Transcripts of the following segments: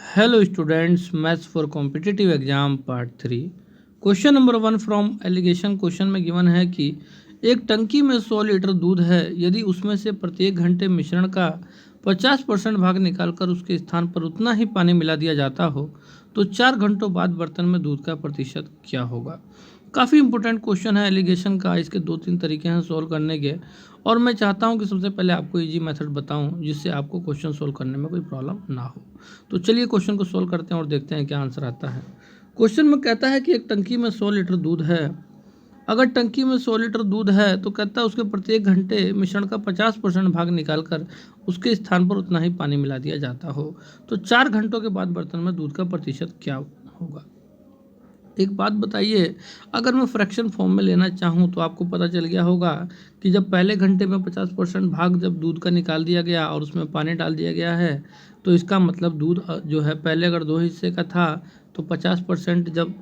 Hello students, Maths for Competitive Exam Part 3। Question number 1 from alligation question में given है कि एक टंकी में 100 लीटर दूध है। यदि उसमें से प्रत्येक घंटे मिश्रण का 50% भाग निकालकर उसके स्थान पर उतना ही पानी मिला दिया जाता हो तो 4 घंटों बाद बर्तन में दूध का प्रतिशत क्या होगा। काफ़ी इंपॉर्टेंट क्वेश्चन है एलिगेशन का। इसके 2-3 तरीके हैं सॉल्व करने के, और मैं चाहता हूं कि सबसे पहले आपको इजी मेथड बताऊं जिससे आपको क्वेश्चन सॉल्व करने में कोई प्रॉब्लम ना हो। तो चलिए क्वेश्चन को सॉल्व करते हैं और देखते हैं क्या आंसर आता है। क्वेश्चन में कहता है कि एक टंकी में 100 लीटर दूध है। अगर टंकी में 100 लीटर दूध है तो कहता है उसके प्रत्येक घंटे मिश्रण का 50% भाग निकालकर उसके स्थान पर उतना ही पानी मिला दिया जाता हो तो 4 घंटों के बाद बर्तन में दूध का प्रतिशत क्या होगा। एक बात बताइए, अगर मैं फ्रैक्शन फॉर्म में लेना चाहूँ तो आपको पता चल गया होगा कि जब पहले घंटे में 50% भाग जब दूध का निकाल दिया गया और उसमें पानी डाल दिया गया है तो इसका मतलब दूध जो है पहले अगर 2 हिस्से का था तो 50% जब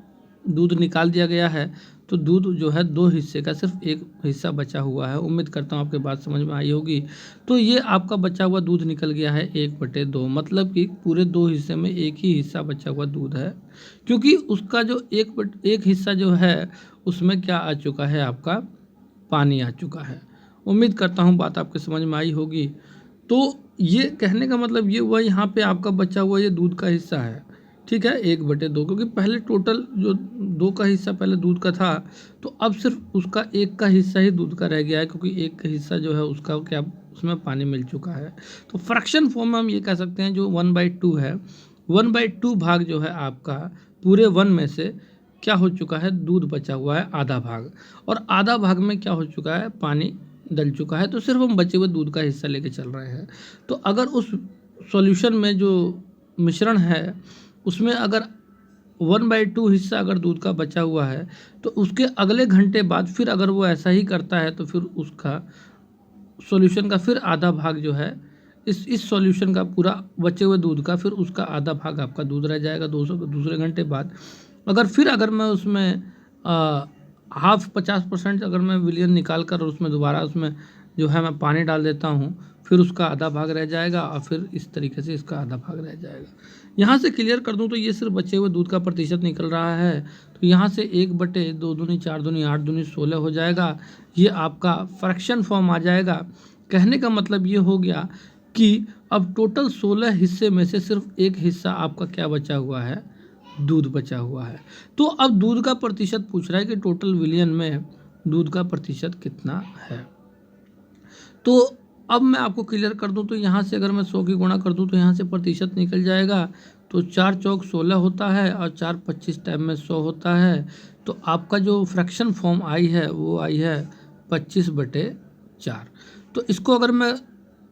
दूध निकाल दिया गया है तो दूध जो है 2 हिस्से का सिर्फ एक हिस्सा बचा हुआ है। उम्मीद करता हूँ आपके बात समझ में आई होगी। तो ये आपका बचा हुआ दूध निकल गया है 1/2, मतलब कि पूरे 2 हिस्से में एक ही हिस्सा बचा हुआ दूध है, क्योंकि उसका जो एक हिस्सा जो है उसमें क्या आ चुका है, आपका पानी आ चुका है। उम्मीद करता हूँ बात आपके समझ में आई होगी। तो ये कहने का मतलब ये हुआ, यहाँ पे आपका बचा हुआ ये दूध का हिस्सा है, ठीक है, 1/2, क्योंकि पहले टोटल जो 2 का हिस्सा पहले दूध का था तो अब सिर्फ उसका 1 का हिस्सा ही दूध का रह गया है, क्योंकि 1 का हिस्सा जो है उसका क्या उसमें पानी मिल चुका है। तो फ्रैक्शन फॉर्म में हम ये कह सकते हैं जो 1/2 है, 1/2 भाग जो है आपका पूरे 1 में से क्या हो चुका है, दूध बचा हुआ है आधा भाग, और आधा भाग में क्या हो चुका है, पानी डल चुका है। तो सिर्फ हम बचे हुए दूध का हिस्सा लेके चल रहे हैं। तो अगर उस सॉल्यूशन में जो मिश्रण है उसमें अगर 1/2 हिस्सा अगर दूध का बचा हुआ है तो उसके अगले घंटे बाद फिर अगर वो ऐसा ही करता है तो फिर उसका सॉल्यूशन का फिर आधा भाग जो है इस सॉल्यूशन का पूरा बचे हुए दूध का फिर उसका आधा भाग आपका दूध रह जाएगा 200 दूसरे घंटे बाद। अगर मैं उसमें हाफ 50% अगर मैं विलियन निकाल कर उसमें दोबारा उसमें जो है मैं पानी डाल देता हूँ, फिर उसका आधा भाग रह जाएगा और फिर इस तरीके से इसका आधा भाग रह जाएगा। यहाँ से क्लियर कर दूँ तो ये सिर्फ बचे हुए दूध का प्रतिशत निकल रहा है। तो यहाँ से 1/2 दूनी 4 दूनी 8 दूनी 16 हो जाएगा। ये आपका फ्रैक्शन फॉर्म आ जाएगा। कहने का मतलब ये हो गया कि अब टोटल 16 हिस्से में से सिर्फ एक हिस्सा आपका क्या बचा हुआ है, दूध बचा हुआ है। तो अब दूध का प्रतिशत पूछ रहा है कि टोटल विलियन में दूध का प्रतिशत कितना है। तो अब मैं आपको क्लियर कर दूं तो यहाँ से अगर मैं 100 की गुणा कर दूं तो यहाँ से प्रतिशत निकल जाएगा। तो 4 चौक 16 होता है और 4 25 टाइम में 100 होता है। तो आपका जो फ्रैक्शन फॉर्म आई है वो आई है 25/4। तो इसको अगर मैं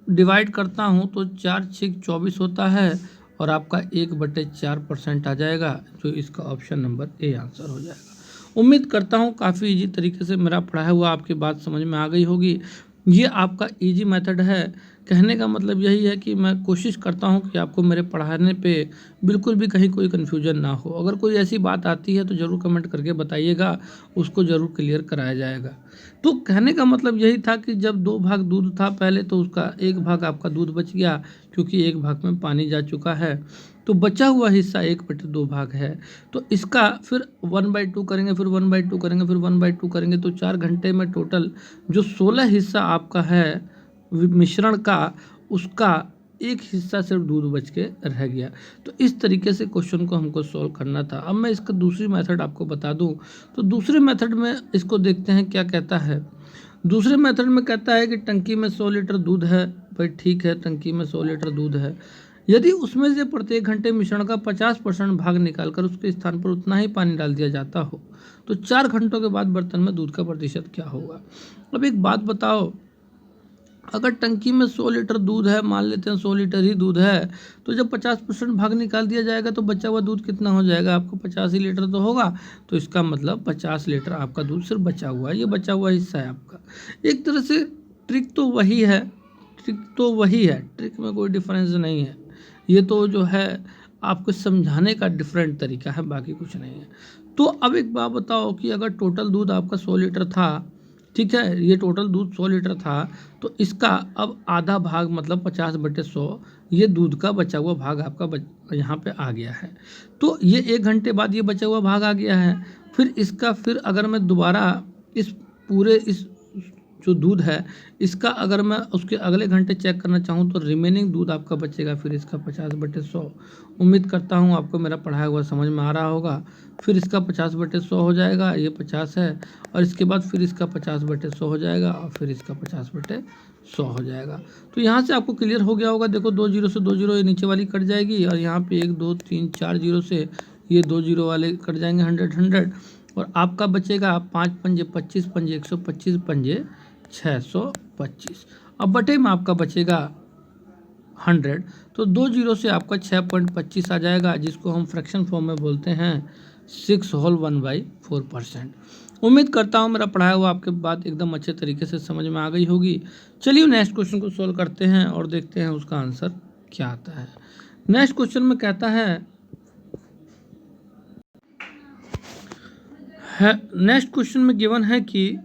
डिवाइड करता हूँ तो 4 6 24 होता है और आपका 1/4% आ जाएगा, जो इसका ऑप्शन नंबर ए आंसर हो जाएगा। उम्मीद करता हूँ काफ़ी इजी तरीके से मेरा पढ़ाया हुआ आपकी बात समझ में आ गई होगी। ये आपका इजी मेथड है। कहने का मतलब यही है कि मैं कोशिश करता हूँ कि आपको मेरे पढ़ाने पे बिल्कुल भी कहीं कोई कन्फ्यूजन ना हो। अगर कोई ऐसी बात आती है तो ज़रूर कमेंट करके बताइएगा, उसको ज़रूर क्लियर कराया जाएगा। तो कहने का मतलब यही था कि जब 2 भाग दूध था पहले तो उसका 1 भाग आपका दूध बच गया, क्योंकि 1 भाग में पानी जा चुका है। तो बचा हुआ हिस्सा 1/2 भाग है। तो इसका फिर 1/2 करेंगे, फिर 1/2 करेंगे, फिर 1/2 करेंगे, तो 4 घंटे में टोटल जो 16 हिस्सा आपका है मिश्रण का, उसका एक हिस्सा सिर्फ दूध बच के रह गया। तो इस तरीके से क्वेश्चन को हमको सॉल्व करना था। अब मैं इसका दूसरी मेथड आपको बता दूं तो दूसरे मेथड में इसको देखते हैं क्या कहता है। दूसरे मेथड में कहता है कि टंकी में 100 लीटर दूध है। भाई ठीक है, टंकी में 100 लीटर दूध है। यदि उसमें से प्रत्येक घंटे मिश्रण का 50% भाग निकालकर उसके स्थान पर उतना ही पानी डाल दिया जाता हो तो 4 घंटों के बाद बर्तन में दूध का प्रतिशत क्या होगा। अब एक बात बताओ, अगर टंकी में 100 लीटर दूध है, मान लेते हैं 100 लीटर ही दूध है, तो जब 50% भाग निकाल दिया जाएगा तो बचा हुआ दूध कितना हो जाएगा, आपको 85 लीटर तो होगा। तो इसका मतलब 50 लीटर आपका दूध सिर्फ बचा हुआ है, ये बचा हुआ हिस्सा है आपका। एक तरह से ट्रिक तो वही है, ट्रिक में कोई डिफरेंस नहीं है। ये तो जो है आपको समझाने का डिफरेंट तरीका है, बाकी कुछ नहीं है। तो अब एक बात बताओ कि अगर टोटल दूध आपका 100 लीटर था, ठीक है, ये टोटल दूध 100 लीटर था, तो इसका अब आधा भाग मतलब 50/100 ये दूध का बचा हुआ भाग आपका यहाँ पे आ गया है। तो ये 1 घंटे बाद ये बचा हुआ भाग आ गया है। फिर अगर मैं दोबारा इस जो दूध है इसका अगर मैं उसके अगले घंटे चेक करना चाहूँ तो रिमेनिंग दूध आपका बचेगा फिर इसका 50/100। उम्मीद करता हूँ आपको मेरा पढ़ाया हुआ समझ में आ रहा होगा। फिर इसका 50/100 हो जाएगा, ये 50 है, और इसके बाद फिर इसका 50/100 हो जाएगा और फिर इसका 50/100 हो जाएगा। तो यहाँ से आपको क्लियर हो गया होगा। देखो 2 जीरो से 2 जीरो ये नीचे वाली कट जाएगी और यहाँ पे 1 2 3 4 जीरो से ये 2 जीरो वाले कट जाएंगे 100 और आपका बचेगा 5 पंजे 25 पंजे 125 पंजे 625। अब बटे में आपका बचेगा 100, तो 2 जीरो से आपका 6.25 आ जाएगा, जिसको हम फ्रैक्शन फॉर्म में बोलते हैं 6 होल 1/4%। उम्मीद करता हूँ मेरा पढ़ाया हुआ आपके बात एकदम अच्छे तरीके से समझ में आ गई होगी। चलिए नेक्स्ट क्वेश्चन को सॉल्व करते हैं और देखते हैं उसका आंसर क्या आता है। नेक्स्ट क्वेश्चन में कहता है नेक्स्ट क्वेश्चन में गिवन है कि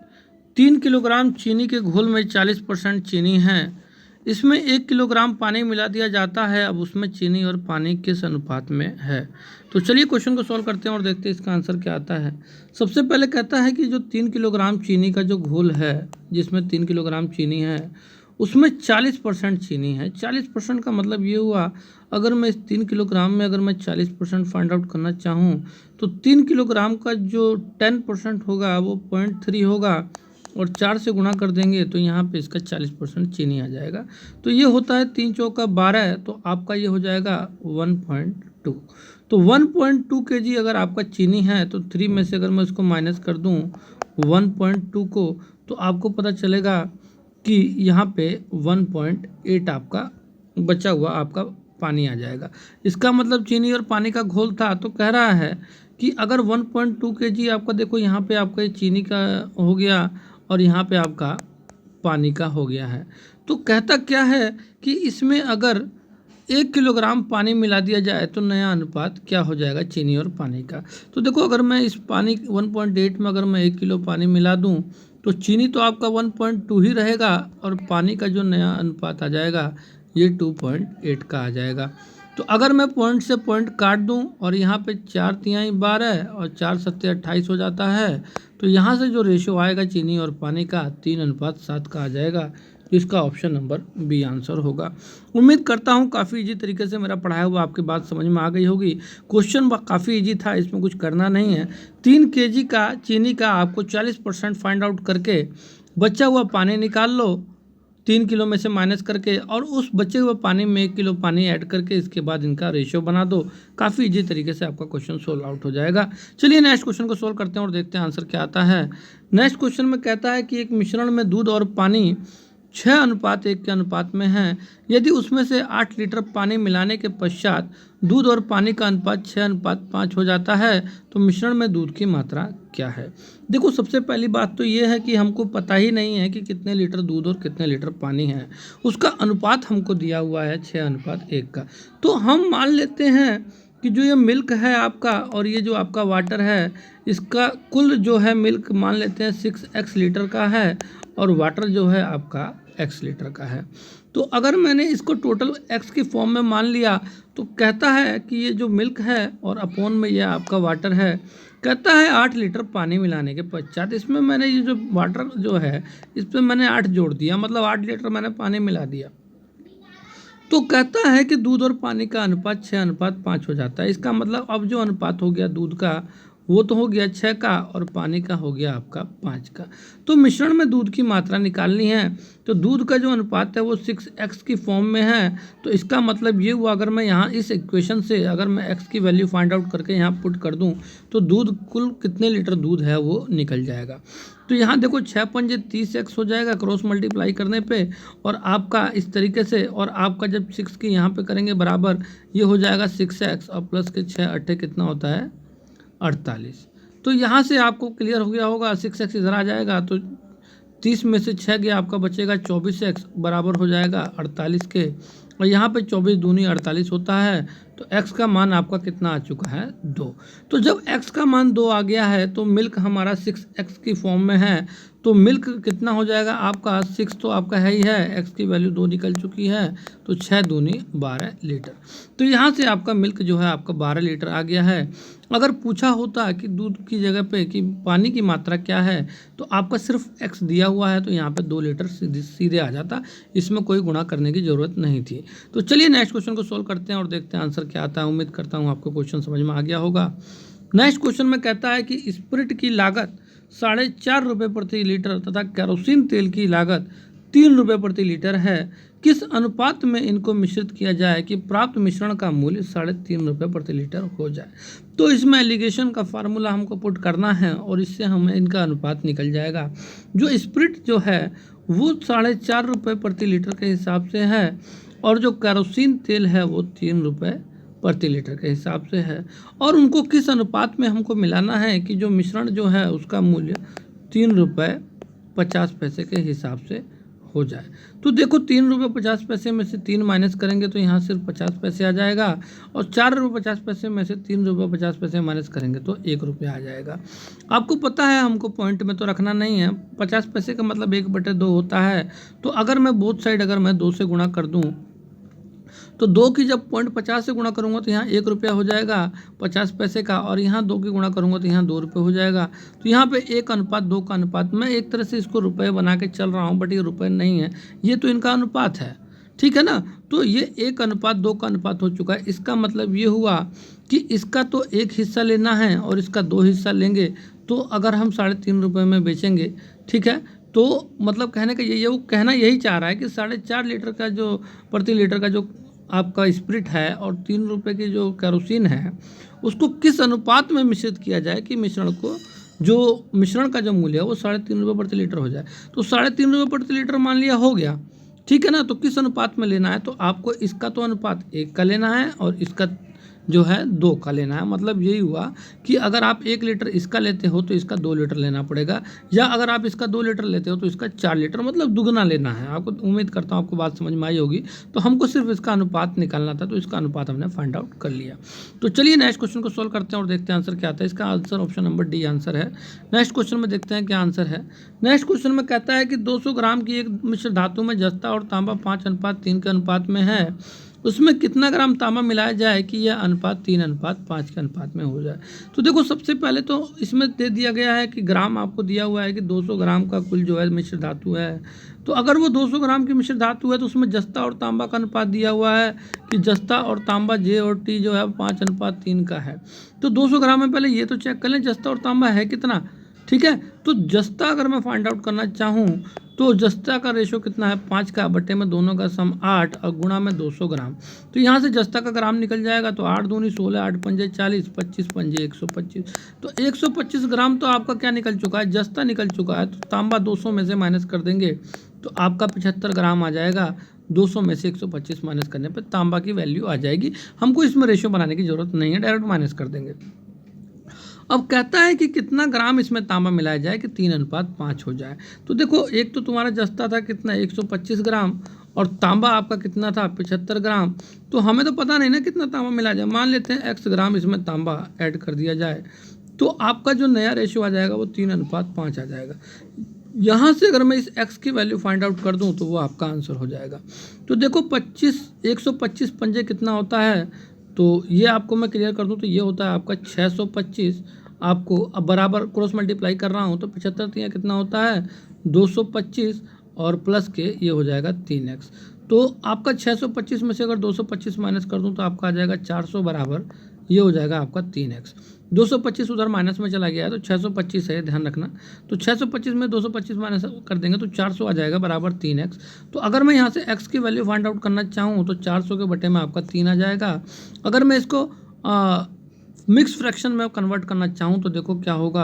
3 किलोग्राम चीनी के घोल में 40% चीनी है। इसमें 1 किलोग्राम पानी मिला दिया जाता है। अब उसमें चीनी और पानी किस अनुपात में है। तो चलिए क्वेश्चन को सॉल्व करते हैं और देखते हैं इसका आंसर क्या आता है। सबसे पहले कहता है कि जो 3 किलोग्राम चीनी का जो घोल है, जिसमें 3 किलोग्राम चीनी है, उसमें 40% चीनी है। 40% का मतलब ये हुआ, अगर मैं इस 3 किलोग्राम में अगर मैं 40% फाइंड आउट करना चाहूँ तो 3 किलोग्राम का जो 10% होगा वो 0.3 होगा और 4 से गुणा कर देंगे तो यहाँ पे इसका 40% चीनी आ जाएगा। तो ये होता है 3 चौका 12, तो आपका ये हो जाएगा 1.2। तो 1.2 kg अगर आपका चीनी है तो 3 में से अगर मैं इसको माइनस कर दूँ 1.2 को, तो आपको पता चलेगा कि यहाँ पे 1.8 आपका बचा हुआ आपका पानी आ जाएगा। इसका मतलब चीनी और पानी का घोल था। तो कह रहा है कि अगर 1.2 kg आपका, देखो यहाँ पे आपका ये चीनी का हो गया और यहाँ पे आपका पानी का हो गया है। तो कहता क्या है कि इसमें अगर 1 किलोग्राम पानी मिला दिया जाए तो नया अनुपात क्या हो जाएगा चीनी और पानी का। तो देखो अगर मैं इस पानी 1.8 में अगर मैं 1 किलो पानी मिला दूं तो चीनी तो आपका 1.2 ही रहेगा और पानी का जो नया अनुपात आ जाएगा ये 2.8 का आ जाएगा। तो अगर मैं पॉइंट से पॉइंट काट दूं और यहाँ पे 4 तिहाई 12 और 4 सत्ते 28 हो जाता है, तो यहाँ से जो रेशियो आएगा चीनी और पानी का 3:7 का आ जाएगा। इसका ऑप्शन नंबर बी आंसर होगा। उम्मीद करता हूँ काफ़ी इजी तरीके से मेरा पढ़ाया हुआ आपकी बात समझ में आ गई होगी। क्वेश्चन काफ़ी इजी था, इसमें कुछ करना नहीं है। 3 kg का चीनी का आपको 40% फाइंड आउट करके बचा हुआ पानी निकाल लो 3 किलो में से माइनस करके, और उस बचे हुए पानी में 1 किलो पानी ऐड करके इसके बाद इनका रेशियो बना दो। काफ़ी इजी तरीके से आपका क्वेश्चन सोल्व आउट हो जाएगा। चलिए नेक्स्ट क्वेश्चन को सोल्व करते हैं और देखते हैं आंसर क्या आता है। नेक्स्ट क्वेश्चन में कहता है कि एक मिश्रण में दूध और पानी 6:1 के अनुपात में है। यदि उसमें से 8 लीटर पानी मिलाने के पश्चात दूध और पानी का अनुपात 6:5 हो जाता है तो मिश्रण में दूध की मात्रा क्या है। देखो सबसे पहली बात तो ये है कि हमको पता ही नहीं है कि कितने लीटर दूध और कितने लीटर पानी है। उसका अनुपात हमको दिया हुआ है 6:1 का। तो हम मान लेते हैं कि जो ये मिल्क है आपका और ये जो आपका वाटर है, इसका कुल जो है मिल्क मान लेते हैं 6x लीटर का है और वाटर जो है आपका x लीटर का है। तो अगर मैंने इसको टोटल x की फॉर्म में मान लिया तो कहता है कि ये जो मिल्क है और अपोन में ये आपका वाटर है, कहता है 8 लीटर पानी मिलाने के पश्चात इसमें मैंने ये जो वाटर जो है इस पर मैंने 8 जोड़ दिया, मतलब 8 लीटर मैंने पानी मिला दिया। तो कहता है कि दूध और पानी का अनुपात 6:5 हो जाता है। इसका मतलब अब जो अनुपात हो गया दूध का वो तो हो गया 6 का और पानी का हो गया आपका 5 का। तो मिश्रण में दूध की मात्रा निकालनी है। तो दूध का जो अनुपात है वो 6x की फॉर्म में है। तो इसका मतलब ये हुआ, अगर मैं यहाँ इस इक्वेशन से अगर मैं x की वैल्यू फाइंड आउट करके यहाँ पुट कर दूँ तो दूध कुल कितने लीटर दूध है वो निकल जाएगा। तो यहाँ देखो 6 पंजे 30x हो जाएगा क्रॉस मल्टीप्लाई करने पे, और आपका इस तरीके से, और आपका जब 6 की यहाँ पे करेंगे बराबर ये हो जाएगा 6x और प्लस के 6 अट्ठे कितना होता है 48। तो यहाँ से आपको क्लियर हो गया होगा 6x इधर आ जाएगा तो 30 में से 6 गया आपका बचेगा 24x बराबर हो जाएगा 48 के, और यहाँ पे 24 दूनी 48 होता है। तो x का मान आपका कितना आ चुका है 2। तो जब x का मान 2 आ गया है तो मिल्क हमारा 6x की फॉर्म में है। तो मिल्क कितना हो जाएगा आपका 6 तो आपका है ही है, एक्स की वैल्यू 2 निकल चुकी है, तो 6 दूनी 12 लीटर। तो यहाँ से आपका मिल्क जो है आपका 12 लीटर आ गया है। अगर पूछा होता कि दूध की जगह पे कि पानी की मात्रा क्या है, तो आपका सिर्फ एक्स दिया हुआ है, तो यहाँ पे 2 लीटर सीधे आ जाता, इसमें कोई गुणा करने की ज़रूरत नहीं थी। तो चलिए नेक्स्ट क्वेश्चन को सोल्व करते हैं और देखते हैं आंसर क्या आता है। उम्मीद करता हूँ आपको क्वेश्चन समझ में आ गया होगा। नेक्स्ट क्वेश्चन में कहता है कि स्पिरिट की लागत 4.5 रुपये प्रति लीटर तथा केरोसिन तेल की लागत 3 रुपये प्रति लीटर है। किस अनुपात में इनको मिश्रित किया जाए कि प्राप्त मिश्रण का मूल्य 3.5 रुपये प्रति लीटर हो जाए। तो इसमें एलिगेशन का फार्मूला हमको पुट करना है और इससे हमें इनका अनुपात निकल जाएगा। जो स्पिरिट जो है वो 4.5 रुपये प्रति लीटर के हिसाब से है और जो केरोसिन तेल है वो 3 रुपये प्रति लीटर के हिसाब से है। और उनको किस अनुपात में हमको मिलाना है कि जो मिश्रण जो है उसका मूल्य 3 रुपये 50 पैसे के हिसाब से हो जाए। तो देखो 3 रुपये 50 पैसे में से 3 माइनस करेंगे तो यहाँ सिर्फ 50 पैसे आ जाएगा और 4 रुपये 50 पैसे में से 3 रुपये 50 पैसे माइनस करेंगे तो 1 रुपया आ जाएगा। आपको पता है हमको पॉइंट में तो रखना नहीं है, 50 पैसे का मतलब 1/2 होता है। तो अगर मैं बोथ साइड अगर मैं 2 से गुणा कर दूँ तो 2 की जब 0.50 से गुणा करूंगा तो यहाँ 1 रुपया हो जाएगा 50 पैसे का, और यहाँ 2 की गुणा करूंगा तो यहाँ 2 रुपये हो जाएगा। तो यहाँ पे 1:2 का अनुपात, मैं एक तरह से इसको रुपये बना के चल रहा हूँ बट ये रुपये नहीं है, ये तो इनका अनुपात है, ठीक है ना। तो ये 1:2 का अनुपात हो चुका है। इसका मतलब ये हुआ कि इसका तो 1 हिस्सा लेना है और इसका 2 हिस्सा लेंगे। तो अगर हम 3.5 रुपये में बेचेंगे, ठीक है, तो मतलब कहने का ये वो कहना यही चाह रहा है कि 4.5 लीटर का जो प्रति लीटर का जो आपका स्पिरिट है और 3 रुपये की जो केरोसिन है उसको किस अनुपात में मिश्रित किया जाए कि मिश्रण का जो मूल्य है वो 3.5 रुपये प्रति लीटर हो जाए। तो 3.5 रुपये प्रति लीटर मान लिया हो गया, ठीक है ना। तो किस अनुपात में लेना है, तो आपको इसका तो अनुपात 1 का लेना है और इसका जो है 2 का लेना है। मतलब यही हुआ कि अगर आप 1 लीटर इसका लेते हो तो इसका 2 लीटर लेना पड़ेगा, या अगर आप इसका 2 लीटर लेते हो तो इसका 4 लीटर, मतलब दुगना लेना है आपको। उम्मीद करता हूँ आपको बात समझ में आई होगी। तो हमको सिर्फ इसका अनुपात निकालना था, तो इसका अनुपात हमने फाइंड आउट कर लिया। तो चलिए नेक्स्ट क्वेश्चन को सोल्व करते हैं और देखते हैं आंसर क्या आता है। इसका answer option number D answer है। नेक्स्ट क्वेश्चन में देखते हैं क्या आंसर है। नेक्स्ट क्वेश्चन में कहता है कि 200 ग्राम की एक मिश्र धातु में जस्ता और तांबा 5:3 के अनुपात में है, उसमें कितना ग्राम तांबा मिलाया जाए कि यह अनुपात 3:5 के अनुपात में हो जाए। तो देखो सबसे पहले तो इसमें दे दिया गया है कि ग्राम आपको दिया हुआ है कि 200 ग्राम का कुल जो है मिश्र धातु है। तो अगर वो 200 ग्राम की मिश्र धातु है तो उसमें जस्ता और तांबा का अनुपात दिया हुआ है कि जस्ता और तांबा J और T जो है 5:3 का है। तो 200 ग्राम में पहले ये तो चेक कर लें जस्ता और तांबा है कितना, ठीक है। तो जस्ता अगर मैं फाइंड आउट करना चाहूँ तो जस्ता का रेशो कितना है, 5 का बटे में दोनों का सम 8 और गुणा में 200 ग्राम। तो यहाँ से जस्ता का ग्राम निकल जाएगा, तो 8 दूनी 16, 8 पंजे 40, 25 पंजे 125। तो 125 ग्राम तो आपका क्या निकल चुका है, जस्ता निकल चुका है। तो तांबा 200 में से माइनस कर देंगे तो आपका 75 ग्राम आ जाएगा। 200 में से 125 माइनस करने पर तांबा की वैल्यू आ जाएगी। हमको इसमें रेशो बनाने की जरूरत नहीं है, डायरेक्ट माइनस कर देंगे। अब कहता है कि कितना ग्राम इसमें तांबा मिलाया जाए कि 3:5 हो जाए। तो देखो एक तो तुम्हारा जस्ता था कितना 125 ग्राम और तांबा आपका कितना था 75 ग्राम। तो हमें तो पता नहीं ना कितना तांबा मिलाया जाए, मान लेते हैं x ग्राम इसमें तांबा ऐड कर दिया जाए तो आपका जो नया रेशो आ जाएगा वो 3:5 आ जाएगा। यहाँ से अगर मैं इस x की वैल्यू फाइंड आउट कर दूँ तो वो आपका आंसर हो जाएगा। तो देखो 125 पंजे कितना होता है, तो ये आपको मैं क्लियर कर दूं तो ये होता है आपका 625। आपको अब बराबर क्रॉस मल्टीप्लाई कर रहा हूं तो 75 3 कितना होता है 225 और प्लस के ये हो जाएगा 3x। तो आपका 625 में से अगर 225 माइनस कर दूं तो आपका आ जाएगा 400 बराबर ये हो जाएगा आपका 3x। 225 उधर माइनस में चला गया है तो 625 है, ध्यान रखना। तो 625 में 225 माइनस कर देंगे तो 400 आ जाएगा बराबर 3x। तो अगर मैं यहाँ से x की वैल्यू फाइंड आउट करना चाहूँ तो 400 के बटे में आपका 3 आ जाएगा। अगर मैं इसको मिक्स फ्रैक्शन में कन्वर्ट करना चाहूँ तो देखो क्या होगा,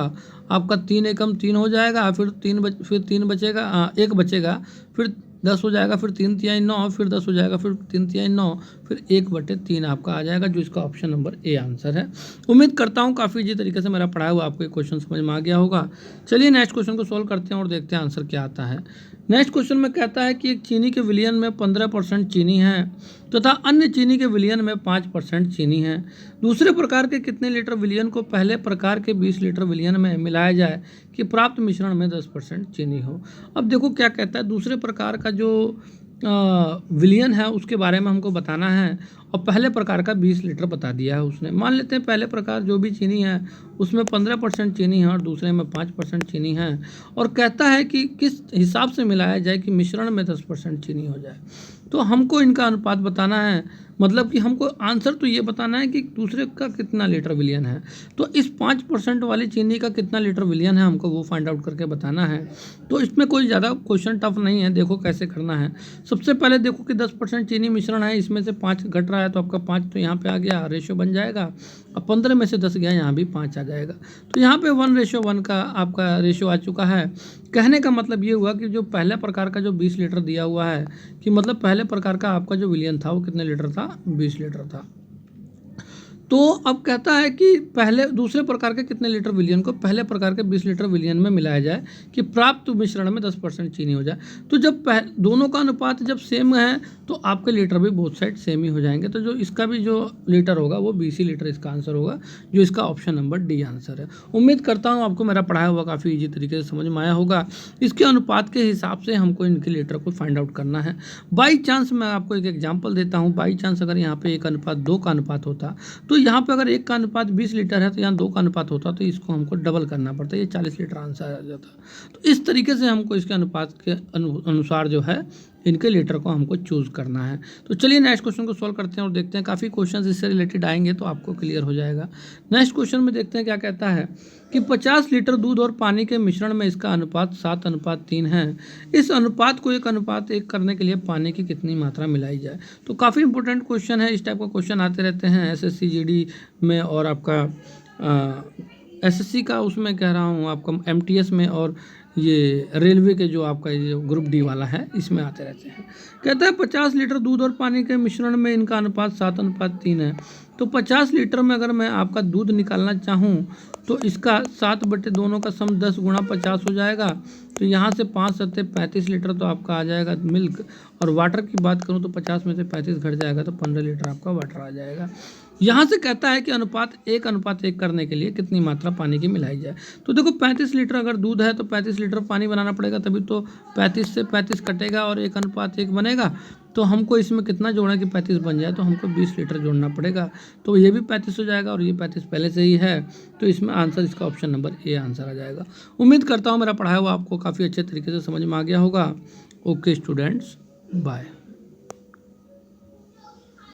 आपका 3 एकम 3 हो जाएगा, फिर 3 बचेगा, 1 बचेगा, फिर 10 हो जाएगा, फिर 3 तिहाई 9, फिर 10 हो जाएगा, फिर 3 तिहाई 9, फिर 1/3 आपका आ जाएगा, जो इसका ऑप्शन नंबर ए आंसर है। उम्मीद करता हूँ काफ़ी इजी तरीके से मेरा पढ़ाया हुआ आपको ये क्वेश्चन समझ में आ गया होगा। चलिए नेक्स्ट क्वेश्चन को सोल्व करते हैं और देखते हैं आंसर क्या आता है। नेक्स्ट क्वेश्चन में कहता है कि एक चीनी के विलयन में 15% चीनी है तथा अन्य चीनी के विलयन में 5% चीनी है। दूसरे प्रकार के कितने लीटर विलयन को पहले प्रकार के 20 लीटर विलयन में मिलाया जाए कि प्राप्त मिश्रण में 10% चीनी हो। अब देखो क्या कहता है, दूसरे प्रकार का जो विलयन है उसके बारे में हमको बताना है और पहले प्रकार का 20 लीटर बता दिया है उसने। मान लेते हैं पहले प्रकार जो भी चीनी है उसमें 15% चीनी है और दूसरे में 5% चीनी है, और कहता है कि किस हिसाब से मिलाया जाए कि मिश्रण में 10% चीनी हो जाए। तो हमको इनका अनुपात बताना है, मतलब कि हमको आंसर तो ये बताना है कि दूसरे का कितना लीटर विलयन है। तो इस 5% वाली चीनी का कितना लीटर विलयन है हमको वो फाइंड आउट करके बताना है। तो इसमें कोई ज़्यादा क्वेश्चन टफ नहीं है, देखो कैसे करना है। सबसे पहले देखो कि 10% चीनी मिश्रण है, इसमें से 5 घट रहा है तो आपका 5 तो यहाँ पे आ गया, रेशो बन जाएगा। अब 15 में से 10 गया, यहाँ भी 5 आ जाएगा। तो यहाँ पे 1:1 का आपका रेशो आ चुका है। कहने का मतलब ये हुआ कि जो पहला प्रकार का जो 20 लीटर दिया हुआ है कि मतलब पहले प्रकार का आपका जो विलयन था वो कितने लीटर था, 20 लीटर था। तो अब कहता है कि पहले दूसरे प्रकार के कितने लीटर विलयन को पहले प्रकार के 20 लीटर विलयन में मिलाया जाए कि प्राप्त मिश्रण में 10% चीनी हो जाए। तो जब दोनों का अनुपात जब सेम है तो आपके लीटर भी बोथ साइड सेम ही हो जाएंगे। तो जो इसका भी जो लीटर होगा वो 20 ही लीटर इसका आंसर होगा, जो इसका ऑप्शन नंबर डी आंसर है। उम्मीद करता हूँ आपको मेरा पढ़ाया हुआ काफ़ी ईजी तरीके से समझ में आया होगा। इसके अनुपात के हिसाब से हमको इनके लीटर को फाइंड आउट करना है। बाई चांस मैं आपको एक एग्जाम्पल देता हूँ। बाई चांस अगर यहाँ पे 1:2 का अनुपात होता तो यहाँ पे अगर 1 का अनुपात 20 लीटर है तो यहाँ 2 का अनुपात होता तो इसको हमको डबल करना पड़ता, ये 40 लीटर आंसर आ जाता। तो इस तरीके से हमको इसके अनुपात के अनुसार जो है इनके लीटर को हमको चूज़ करना है। तो चलिए नेक्स्ट क्वेश्चन को सॉल्व करते हैं और देखते हैं, काफ़ी क्वेश्चन इससे रिलेटेड आएंगे तो आपको क्लियर हो जाएगा। नेक्स्ट क्वेश्चन में देखते हैं क्या कहता है कि 50 लीटर दूध और पानी के मिश्रण में इसका अनुपात 7:3 है। इस अनुपात को 1:1 करने के लिए पानी की कितनी मात्रा मिलाई जाए। तो काफ़ी इंपॉर्टेंट क्वेश्चन है, इस टाइप का क्वेश्चन आते रहते हैं SSC GD में और आपका SSC का उसमें कह रहा हूँ आपका MTS में और ये रेलवे के जो आपका ये ग्रुप डी वाला है इसमें आते रहते हैं। कहता है 50 लीटर दूध और पानी के मिश्रण में इनका अनुपात 7:3 है। तो 50 लीटर में अगर मैं आपका दूध निकालना चाहूँ तो इसका 7/2 दोनों का सम 10 × 50 हो जाएगा। तो यहाँ से 5 × 35 लीटर तो आपका आ जाएगा मिल्क, और वाटर की बात करूँ तो 50 में से 35 घट जाएगा तो 15 लीटर आपका वाटर आ जाएगा। यहाँ से कहता है कि अनुपात 1:1 करने के लिए कितनी मात्रा पानी की मिलाई जाए। तो देखो 35 लीटर अगर दूध है तो 35 लीटर पानी बनाना पड़ेगा, तभी तो 35 से 35 कटेगा और 1:1 बनेगा। तो हमको इसमें कितना जोड़ना कि 35 बन जाए, तो हमको 20 लीटर जोड़ना पड़ेगा। तो ये भी 35 हो जाएगा और ये 35 पहले से ही है, तो इसमें आंसर इसका ऑप्शन नंबर ए आंसर आ जाएगा। उम्मीद करता हूँ मेरा पढ़ाया हुआ आपको काफ़ी अच्छे तरीके से समझ में आ गया होगा। Okay students, bye.